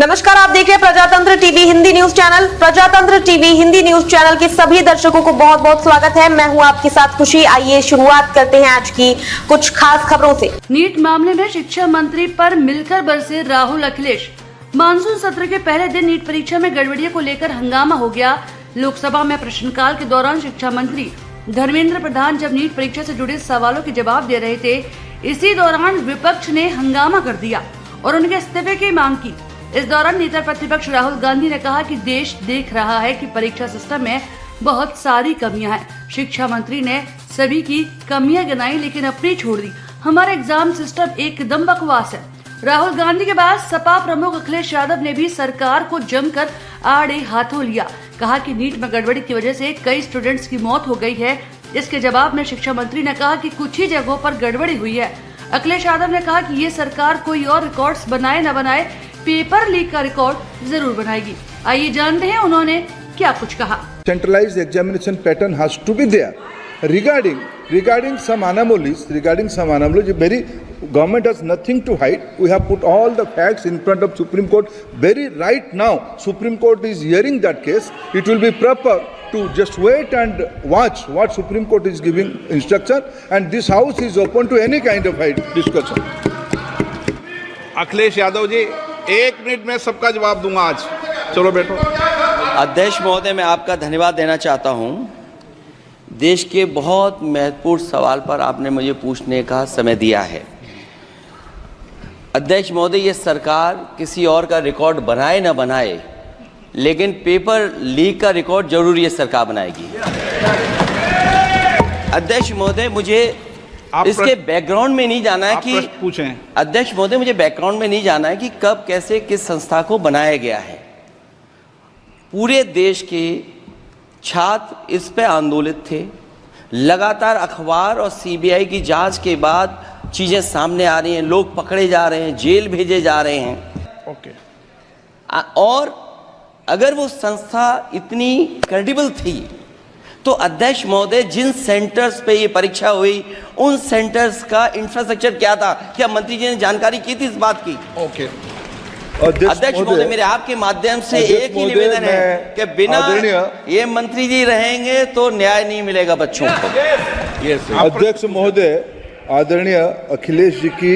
नमस्कार, आप देख रहे हैं प्रजातंत्र टीवी हिंदी न्यूज चैनल। प्रजातंत्र टीवी हिंदी न्यूज चैनल के सभी दर्शकों को बहुत बहुत स्वागत है। मैं हूं आपके साथ खुशी। आइए शुरुआत करते हैं आज की कुछ खास खबरों से। नीट मामले में शिक्षा मंत्री पर मिलकर बरसे राहुल अखिलेश। मानसून सत्र के पहले दिन नीट परीक्षा में गड़बड़ियों को लेकर हंगामा हो गया। लोकसभा में प्रश्नकाल के दौरान शिक्षा मंत्री धर्मेंद्र प्रधान जब नीट परीक्षा से जुड़े सवालों के जवाब दे रहे थे, इसी दौरान विपक्ष ने हंगामा कर दिया और उनके इस्तीफे की मांग की। इस दौरान नेता प्रतिपक्ष राहुल गांधी ने कहा कि देश देख रहा है कि परीक्षा सिस्टम में बहुत सारी कमियां हैं। शिक्षा मंत्री ने सभी की कमियां गिनाई लेकिन अपनी छोड़ दी। हमारा एग्जाम सिस्टम एकदम बकवास है। राहुल गांधी के बाद सपा प्रमुख अखिलेश यादव ने भी सरकार को जमकर आड़े हाथों लिया। कहा कि नीट में गड़बड़ी की वजह से कई स्टूडेंट्स की मौत हो गई है। इसके जवाब में शिक्षा मंत्री ने कहा कि कुछ ही जगहों पर गड़बड़ी हुई है। अखिलेश यादव ने कहा कि ये सरकार कोई और रिकॉर्ड्स बनाए न बनाए, पेपर लीक का रिकॉर्ड जरूर बनाएगी। आइए जानते हैं उन्होंने क्या कुछ कहा। Centralized examination pattern has to be there. Regarding some anomalies, very government has nothing to hide. We have put all the facts in front of Supreme Court. Very right now, Supreme Court is hearing that case. It will be proper to just wait and watch what Supreme Court is giving instruction, and this house is open to any kind of discussion. Akhilesh Yadav ji, 1 minute में सबका जवाब दूंगा आज। चलो बैठो। अध्यक्ष महोदय, मैं आपका धन्यवाद देना चाहता हूं। देश के बहुत महत्वपूर्ण सवाल पर आपने मुझे पूछने का समय दिया है। अध्यक्ष महोदय, ये सरकार किसी और का रिकॉर्ड बनाए ना बनाए, लेकिन पेपर लीक का रिकॉर्ड जरूर ये सरकार बनाएगी। अध्यक्ष महोदय, मुझे इसके बैकग्राउंड में नहीं जाना है कि पूछें। अध्यक्ष महोदय, मुझे बैकग्राउंड में नहीं जाना है कि कब कैसे किस संस्था को बनाया गया है। पूरे देश के छात्र इस पे आंदोलित थे। लगातार अखबार और सीबीआई की जांच के बाद चीजें सामने आ रही हैं, लोग पकड़े जा रहे हैं, जेल भेजे जा रहे हैं। ओके। और अगर वो संस्था इतनी क्रेडिबल थी तो अध्यक्ष महोदय, जिन सेंटर्स पे ये परीक्षा हुई उन सेंटर्स का इंफ्रास्ट्रक्चर क्या था? क्या मंत्री जी ने जानकारी की थी इस बात की? ओके। अध्यक्ष महोदय, मेरे आपके माध्यम से एक ही निवेदन है कि बिना ये मंत्री जी रहेंगे तो न्याय नहीं मिलेगा बच्चों को। अध्यक्ष महोदय, आदरणीय अखिलेश जी की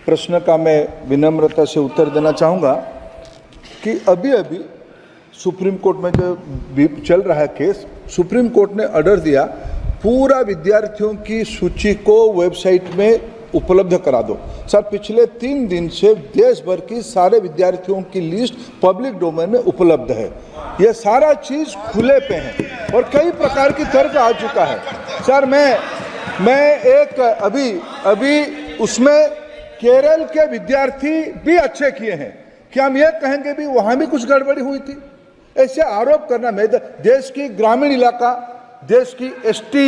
प्रश्न का मैं विनम्रता से उत्तर देना चाहूँगा कि अभी सुप्रीम कोर्ट में जो चल रहा है केस, सुप्रीम कोर्ट ने ऑर्डर दिया पूरा विद्यार्थियों की सूची को वेबसाइट में उपलब्ध करा दो। सर, पिछले 3 दिन से देश भर की सारे विद्यार्थियों की लिस्ट पब्लिक डोमेन में उपलब्ध है। ये सारा चीज़ खुले पे है और कई प्रकार की तर्क आ चुका है। सर, मैं एक अभी उसमें केरल के विद्यार्थी भी अच्छे किए हैं। क्या हम ये कहेंगे भी वहाँ भी कुछ गड़बड़ी हुई थी? ऐसे आरोप करना, मैं देश की ग्रामीण इलाका, देश की एसटी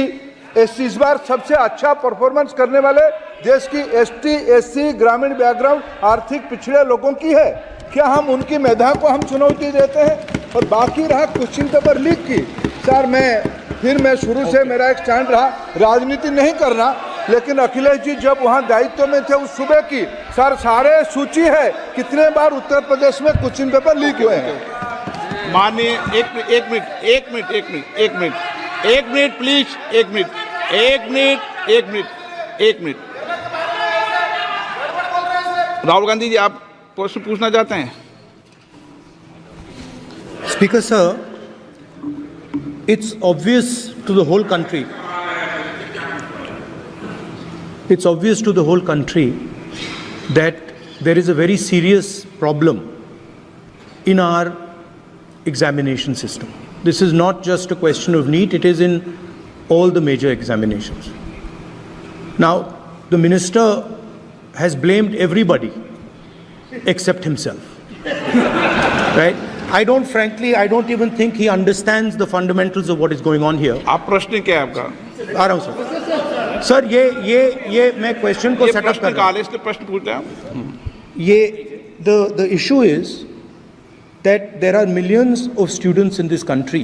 इस बार सबसे अच्छा परफॉर्मेंस करने वाले देश की एसटी ग्रामीण बैकग्राउंड आर्थिक पिछड़े लोगों की है। क्या हम उनकी मेधा को हम चुनौती देते हैं? और बाकी रहा क्वेश्चन पेपर लीक की, सर मैं शुरू से मेरा एक स्टैंड रहा, राजनीति नहीं करना, लेकिन अखिलेश जी जब वहाँ दायित्व में थे उस सूबे की, सर सारे सूची है कितने बार उत्तर प्रदेश में क्वेश्चन पेपर लीक हुए हैं। माननीय एक मिनट प्लीज, एक मिनट। राहुल गांधी जी, आप प्रश्न पूछना चाहते हैं? Speaker sir, it's obvious to the whole country. It's obvious to the whole country that there is a very serious problem in our examination system. This is not just a question of NEET, it is in all the major examinations. Now, the minister has blamed everybody except himself. Right? I don't even think he understands the fundamentals of what is going on here. आप प्रश्न क्या है आपका? आ रहा हूँ sir. Sir, ये मैं question को सेटअप कर रहा हूँ। इसलिए प्रश्न पूछ रहे हैं। ये the issue is that there are millions of students in this country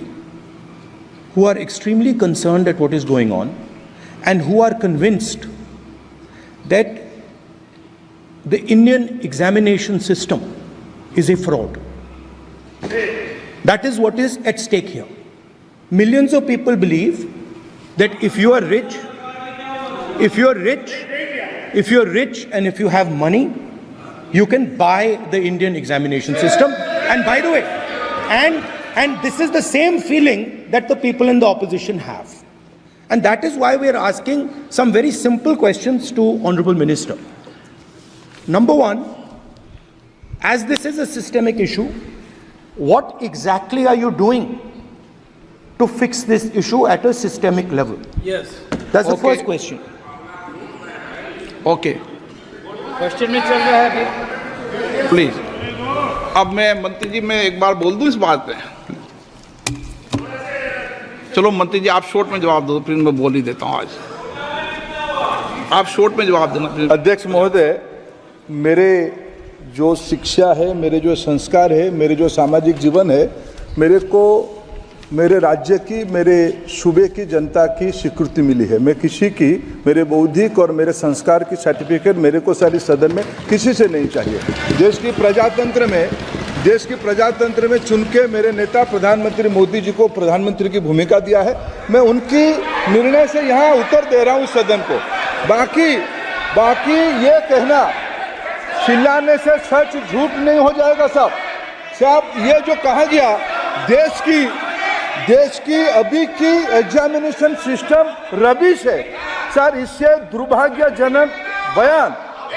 who are extremely concerned at what is going on and who are convinced that the Indian examination system is a fraud. That is what is at stake here. Millions of people believe that if you are rich and if you have money, you can buy the Indian examination system. And by the way, and this is the same feeling that the people in the opposition have. And that is why we are asking some very simple questions to Honorable Minister. Number one, as this is a systemic issue, what exactly are you doing to fix this issue at a systemic level? Yes. That's the Okay. first question. Okay question में चल रहा है अभी please. अब मैं मंत्री जी मैं एक बार बोल दूं इस बात पे। चलो मंत्री जी आप शॉर्ट में जवाब दो, फिर मैं बोल ही देता हूं। आज आप शॉर्ट में जवाब देना प्लीज। अध्यक्ष महोदय, मेरे जो शिक्षा है, मेरे जो संस्कार है, मेरे जो सामाजिक जीवन है, मेरे को मेरे राज्य की, मेरे सूबे की जनता की स्वीकृति मिली है। मैं किसी की, मेरे बौद्धिक और मेरे संस्कार की सर्टिफिकेट मेरे को सारी सदन में किसी से नहीं चाहिए। देश की प्रजातंत्र में चुन के मेरे नेता प्रधानमंत्री मोदी जी को प्रधानमंत्री की भूमिका दिया है। मैं उनकी निर्णय से यहाँ उत्तर दे रहा हूँ सदन को। बाकी ये कहना चिल्लाने से सच झूठ नहीं हो जाएगा साहब। ये जो कहा गया देश की अभी की एग्जामिनेशन सिस्टम रबिश है सर, इससे दुर्भाग्यजनक बयान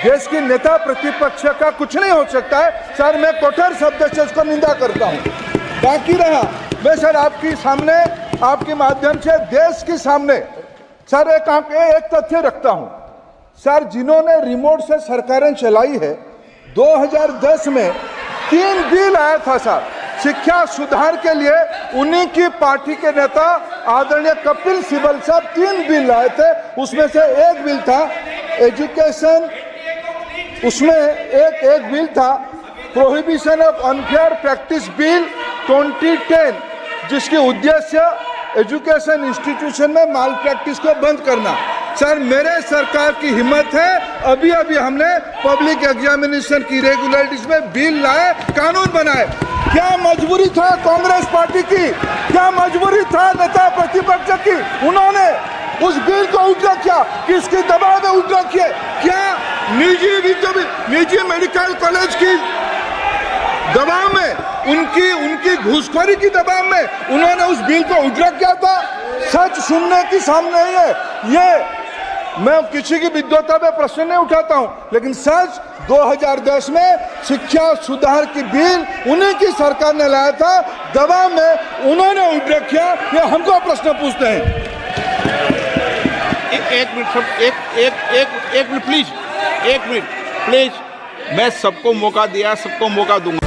देश की नेता प्रतिपक्ष का कुछ नहीं हो सकता है सर। मैं कठोर शब्द से इसको निंदा करता हूँ। बाकी रहा, मैं सर आपके सामने, आपके माध्यम से देश के सामने सर एक तथ्य रखता हूँ सर। जिन्होंने रिमोट से सरकारें चलाई है, 2010 में 3 बिल आया था सर शिक्षा सुधार के लिए। उन्हीं की पार्टी के नेता आदरणीय कपिल सिब्बल साहब 3 बिल लाए थे। उसमें से एक बिल था एजुकेशन, उसमें एक बिल था prohibition of unfair practice bill 2010, जिसकी उद्देश्य एजुकेशन इंस्टीट्यूशन में माल प्रैक्टिस को बंद करना। सर मेरे सरकार की हिम्मत है, अभी हमने पब्लिक एग्जामिनेशन की रेगुलरिटीज में बिल लाए, कानून बनाए। क्या मजबूरी था कांग्रेस पार्टी की, क्या मजबूरी था नेता प्रतिपक्ष की? उन्होंने उस बिल को उल्टा किया, किसके दबाव में उल्टा किया? क्या निजी मेडिकल कॉलेज की दबाव में, उनकी घूसखोरी की दबाव में उन्होंने उस बिल को उल्टा किया था? सच सुनने की सामने ही है। ये मैं किसी की विद्वता पे प्रश्न नहीं उठाता हूं, लेकिन सच 2010 में शिक्षा सुधार की बिल उन्हीं की सरकार ने लाया था, दबाव में उन्होंने उल्टा किया। ये हमको प्रश्न पूछते हैं। एक मिनट प्लीज, मैं सबको मौका दिया, सबको मौका दूंगा।